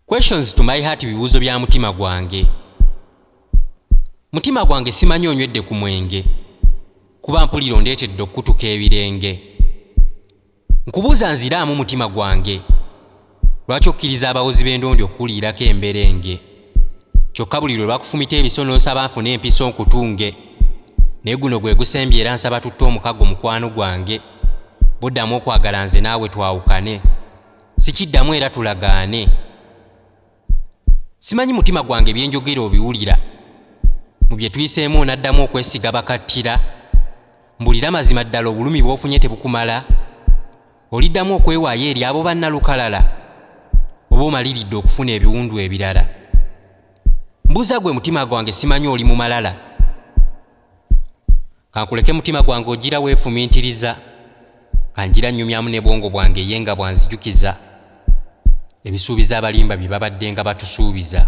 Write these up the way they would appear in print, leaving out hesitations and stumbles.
Questions to my heart bibuuzo bya mutima gwange. Mutima gwange simanyi onywedde ku mwenge. Kuba mpulira ondeetedde okutuka ebirenge. Nkubuuza nziraamu mutima gwange. Lwaki okkiriza abawozi b'endondi okuliirako emberenge? Kyokka buli lwe lwakufumita ebisono nsaba nfune empiso nkutunge. Naye guno gwe gusembye era nsaba tutte omukago mukwano gwange. Buddamu okwagala nze naawe twawukane. Sikiddamu era tulagaane. Simanyi mutima gwange bye njogera obiwulira. Mu bye tuyiseemu onaddamu okwesiga bakattira. Mbulira mazima ddala obulumi bw'ofunye tebukumala. Oliddamu okwewaayo eri abo bannalukalala. Oba omaliridde okufuna ebiwundu ebirala. Mbuuza gwe mutima gwange simanyi oli mu malala. Kankuleke mutima gwange ogira weefumintiriza. Kanjira nnyumyamu ne bwongo bwange ye nga bwanzijukiza. Ebisuubiza abalimba bye babadde nga batusuubiza.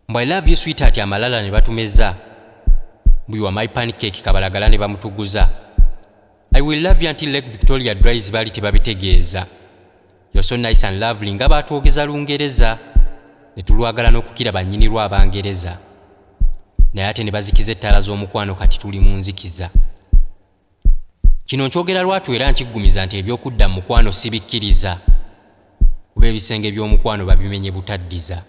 Mbu I love you sweetheart amalala ne batumeza. Buli wa my pancake kabalagala ne bamutuguza. I will love you until Lake Victoria dries bali tebabitegeeza. You're so nice and lovely nga baatwogeza Lungereza. Ne tulwagala n'okukira bannyini lw'Abangereza. Naye ate ne bazikiza ettaala z'omukwano kati tuli mu nzikiza. Kino nkyogera lwatu era nkiggumiza nti ebyokudda mu mukwano sibikkiriza. Kuba ebisenge by'omukwano babimenye butaddiza.